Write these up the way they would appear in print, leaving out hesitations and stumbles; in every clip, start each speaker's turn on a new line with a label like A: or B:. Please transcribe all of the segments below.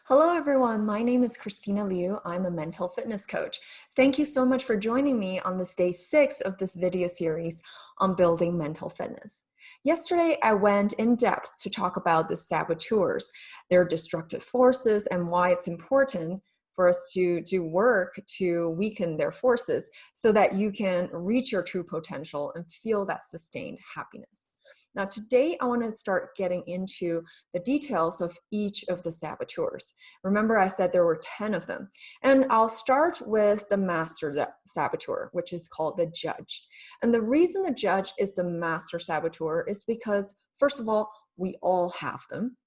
A: Hello, everyone. My name is Christina Liu. I'm a mental fitness coach. Thank you so much for joining me on this day 6 of this video series on building mental fitness. Yesterday, I went in depth to talk about the saboteurs, their destructive forces, and why it's important for us to do work to weaken their forces so that you can reach your true potential and feel that sustained happiness. Now, today, I want to start getting into the details of each of the saboteurs. Remember, I said there were 10 of them. And I'll start with the master saboteur, which is called the judge. And the reason the judge is the master saboteur is because, first of all, we all have them.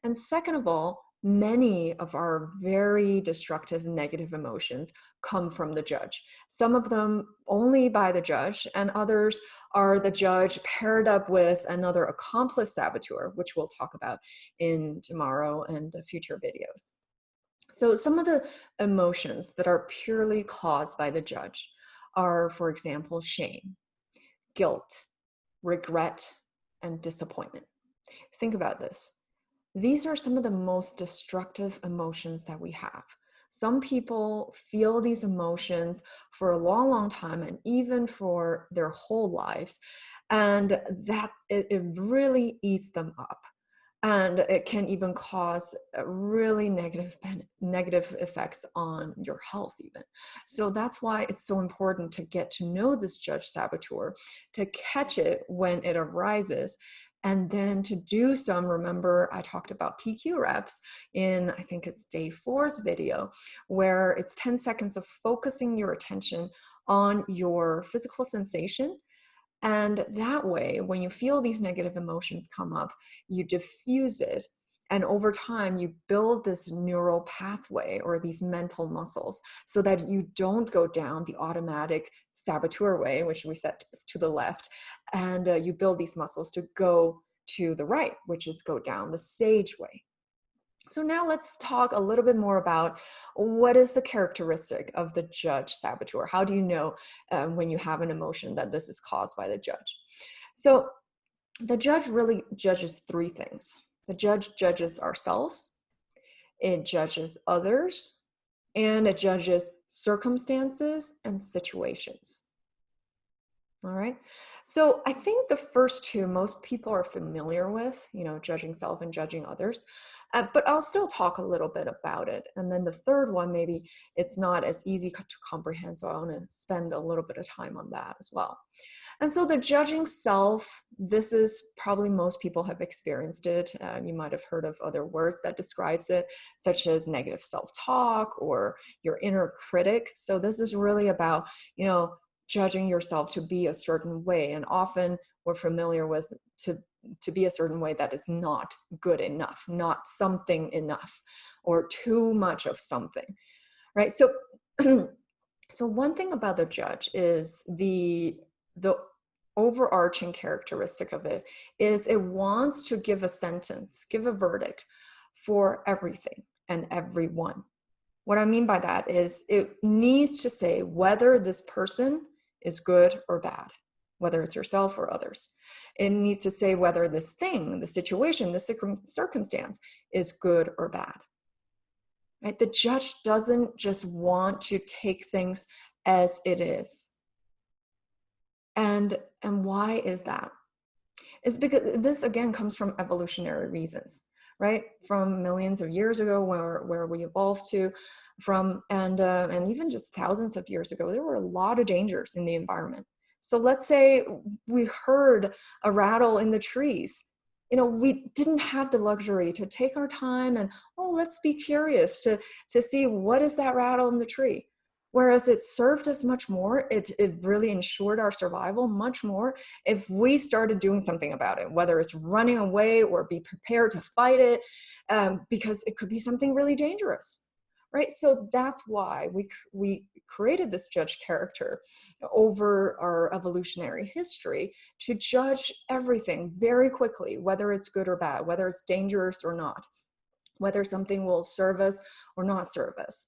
A: And second of all, many of our very destructive negative emotions come from the judge. Some of them only by the judge, and others are the judge paired up with another accomplice saboteur, which we'll talk about in tomorrow and future videos. So some of the emotions that are purely caused by the judge are, for example, shame, guilt, regret, and disappointment. Think about this. These are some of the most destructive emotions that we have. Some people feel these emotions for a long, long time and even for their whole lives, and that it really eats them up. And it can even cause really negative effects on your health even. So that's why it's so important to get to know this judge saboteur, to catch it when it arises, and then to do some, remember I talked about PQ reps in, I think it's day 4's video, where it's 10 seconds of focusing your attention on your physical sensation. And that way, when you feel these negative emotions come up, you diffuse it. And over time, you build this neural pathway or these mental muscles so that you don't go down the automatic saboteur way, which we set to the left. And you build these muscles to go to the right, which is go down the sage way. So now let's talk a little bit more about what is the characteristic of the judge saboteur. How do you know when you have an emotion that this is caused by the judge? So the judge really judges 3 things. The judge judges ourselves, it judges others, and it judges circumstances and situations. All right. So I think the first 2, most people are familiar with, judging self and judging others, but I'll still talk a little bit about it. And then the third one, maybe it's not as easy to comprehend. So I want to spend a little bit of time on that as well. And so the judging self, this is probably most people have experienced it. You might have heard of other words that describes it, such as negative self-talk or your inner critic. So this is really about, judging yourself to be a certain way. And often we're familiar with to be a certain way that is not good enough, not something enough, or too much of something, right? So, so one thing about the judge is the overarching characteristic of it is it wants to give a sentence, give a verdict for everything and everyone. What I mean by that is it needs to say whether this person is good or bad, whether it's yourself or others. It needs to say whether this thing, the situation, the circumstance is good or bad. Right? The judge doesn't just want to take things as it is. And why is that? It's because this again comes from evolutionary reasons, right? From millions of years ago where we evolved to from, and even just thousands of years ago, there were a lot of dangers in the environment. So let's say we heard a rattle in the trees. We didn't have the luxury to take our time and, let's be curious to see what is that rattle in the tree. Whereas it served us much more, it really ensured our survival much more if we started doing something about it, whether it's running away or be prepared to fight it, because it could be something really dangerous, right? So that's why we created this judge character over our evolutionary history to judge everything very quickly, whether it's good or bad, whether it's dangerous or not, whether something will serve us or not serve us.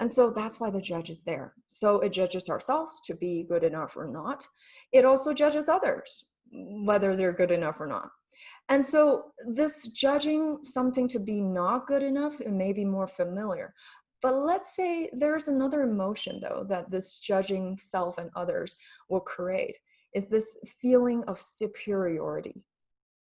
A: And so that's why the judge is there. So it judges ourselves to be good enough or not. It also judges others, whether they're good enough or not. And so this judging something to be not good enough, it may be more familiar. But let's say there's another emotion, though, that this judging self and others will create, is this feeling of superiority.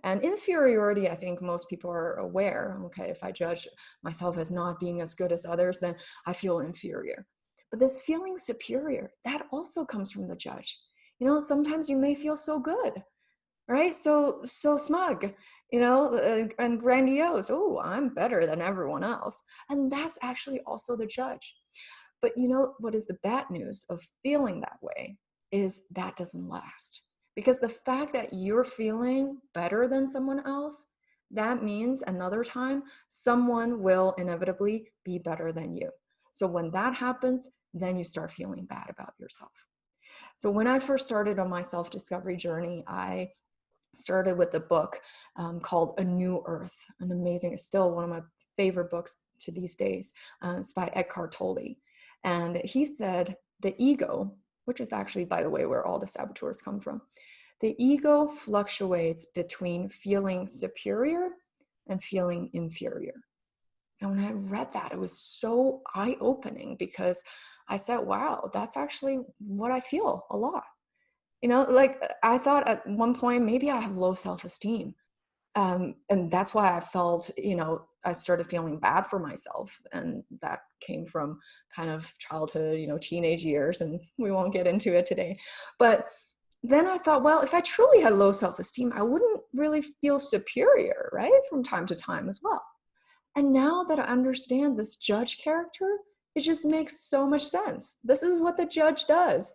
A: And inferiority, I think most people are aware. Okay, if I judge myself as not being as good as others, then I feel inferior. But this feeling superior, that also comes from the judge. Sometimes you may feel so good, right? So smug, and grandiose. Oh, I'm better than everyone else. And that's actually also the judge. But what is the bad news of feeling that way is that doesn't last. Because the fact that you're feeling better than someone else, that means another time someone will inevitably be better than you. So when that happens, then you start feeling bad about yourself. So when I first started on my self-discovery journey, I started with a book called A New Earth, an amazing, it's still one of my favorite books to these days. It's by Eckhart Tolle. And he said the ego, which is actually, by the way, where all the saboteurs come from, the ego fluctuates between feeling superior and feeling inferior. And when I read that, it was so eye-opening because I said, wow, that's actually what I feel a lot. Like I thought at one point, maybe I have low self-esteem. And that's why I felt, I started feeling bad for myself. And that came from kind of childhood, teenage years, and we won't get into it today. But then I thought, well, if I truly had low self-esteem, I wouldn't really feel superior, right? From time to time as well. And now that I understand this judge character, it just makes so much sense. This is what the judge does.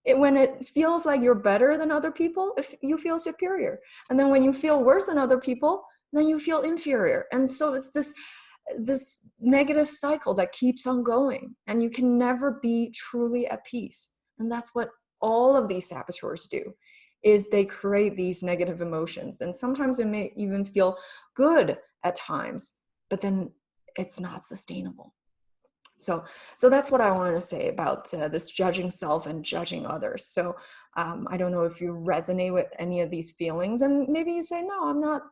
A: When it feels like you're better than other people, if you feel superior. And then when you feel worse than other people, then you feel inferior. And so it's this negative cycle that keeps on going, and you can never be truly at peace. And that's what all of these saboteurs do, is they create these negative emotions. And sometimes it may even feel good at times, but then it's not sustainable. So that's what I wanted to say about this judging self and judging others. So I don't know if you resonate with any of these feelings, and maybe you say, no, I'm not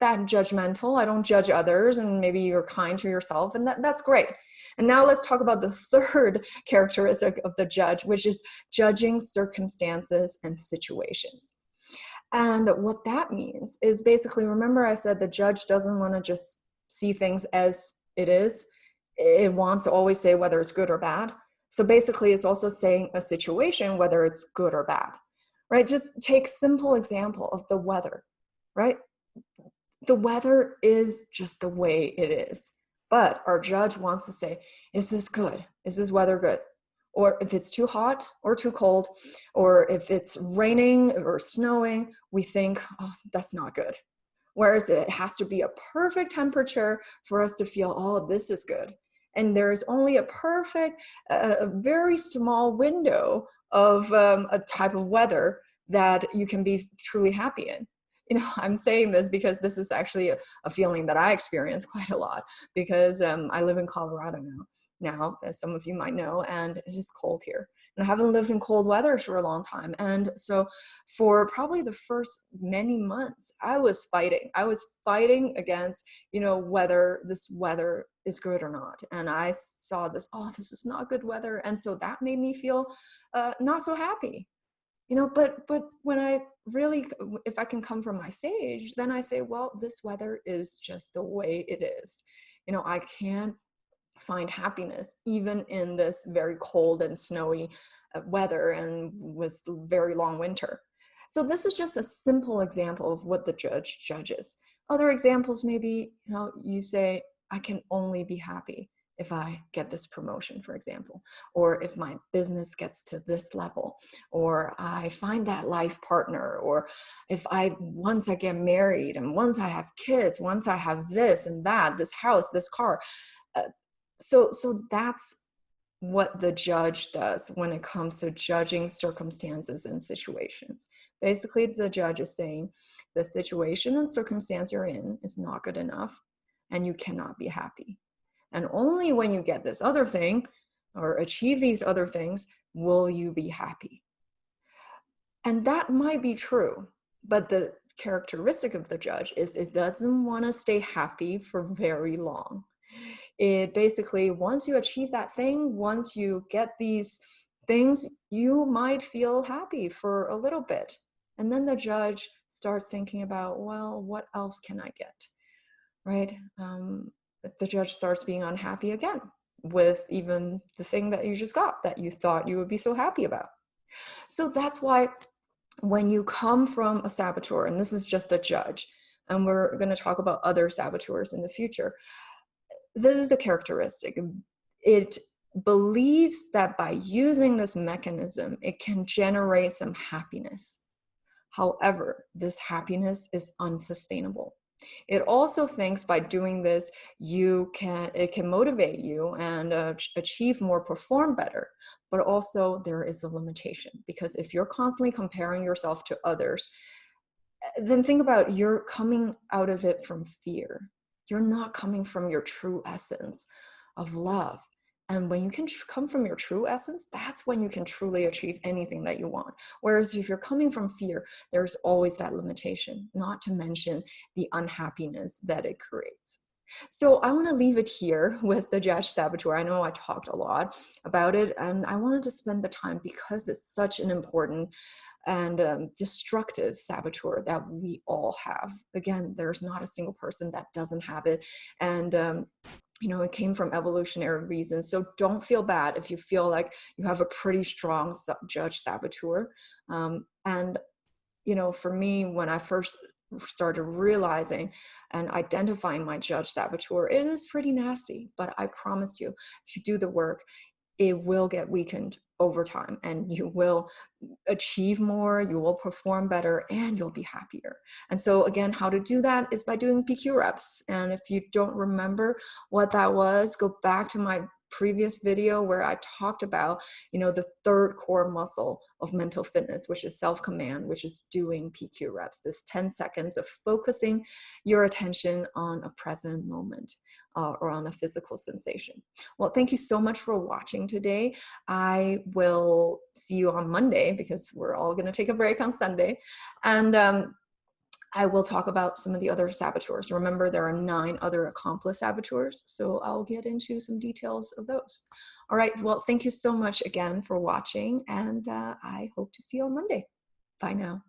A: that judgmental. I don't judge others, and maybe you're kind to yourself, and that's great. And now let's talk about the third characteristic of the judge, which is judging circumstances and situations. And what that means is basically, remember I said the judge doesn't want to just see things as it is. It wants to always say whether it's good or bad. So basically it's also saying a situation, whether it's good or bad, right? Just take simple example of the weather, right? The weather is just the way it is. But our judge wants to say, is this good? Is this weather good? Or if it's too hot or too cold, or if it's raining or snowing, we think, oh, that's not good. Whereas it has to be a perfect temperature for us to feel, oh, this is good. And there's only a perfect, a very small window of a type of weather that you can be truly happy in. I'm saying this because this is actually a feeling that I experience quite a lot, because I live in Colorado now, as some of you might know, and it is cold here. And I haven't lived in cold weather for a long time. And so for probably the first many months, I was fighting against, whether this weather is good or not. And I saw this, oh, this is not good weather. And so that made me feel not so happy. But when I really, if I can come from my sage, then I say, well, this weather is just the way it is. I can't find happiness even in this very cold and snowy weather and with very long winter. So this is just a simple example of what the judge judges. Other examples, maybe, you say, I can only be happy if I get this promotion, for example, or if my business gets to this level, or I find that life partner, or if once I get married, and once I have kids, once I have this and that, this house, this car. So that's what the judge does when it comes to judging circumstances and situations. Basically, the judge is saying the situation and circumstance you're in is not good enough, and you cannot be happy. And only when you get this other thing or achieve these other things will you be happy. And that might be true, but the characteristic of the judge is it doesn't want to stay happy for very long. It basically, once you achieve that thing, once you get these things, you might feel happy for a little bit. And then the judge starts thinking about, well, what else can I get? Right? The judge starts being unhappy again with even the thing that you just got that you thought you would be so happy about. So that's why when you come from a saboteur, and this is just a judge, and we're going to talk about other saboteurs in the future, this is the characteristic. It believes that by using this mechanism, it can generate some happiness. However, this happiness is unsustainable. It also thinks by doing this, it can motivate you and achieve more, perform better. But also there is a limitation, because if you're constantly comparing yourself to others, then think about, you're coming out of it from fear. You're not coming from your true essence of love. And when you can come from your true essence, that's when you can truly achieve anything that you want. Whereas if you're coming from fear, there's always that limitation, not to mention the unhappiness that it creates. So I want to leave it here with the judge saboteur. I know I talked a lot about it, and I wanted to spend the time because it's such an important and destructive saboteur that we all have. Again, there's not a single person that doesn't have it. And it came from evolutionary reasons. So don't feel bad if you feel like you have a pretty strong judge saboteur. And for me, when I first started realizing and identifying my judge saboteur, it is pretty nasty. But I promise you, if you do the work, it will get weakened over time, and you will achieve more, you will perform better, and you'll be happier. And so again, how to do that is by doing PQ reps. And if you don't remember what that was, go back to my previous video where I talked about, the third core muscle of mental fitness, which is self-command, which is doing PQ reps, this 10 seconds of focusing your attention on a present moment. Or on a physical sensation. Well, thank you so much for watching today. I will see you on Monday because we're all going to take a break on Sunday. And I will talk about some of the other saboteurs. Remember, there are 9 other accomplice saboteurs, so I'll get into some details of those. All right, well, thank you so much again for watching, and I hope to see you on Monday. Bye now.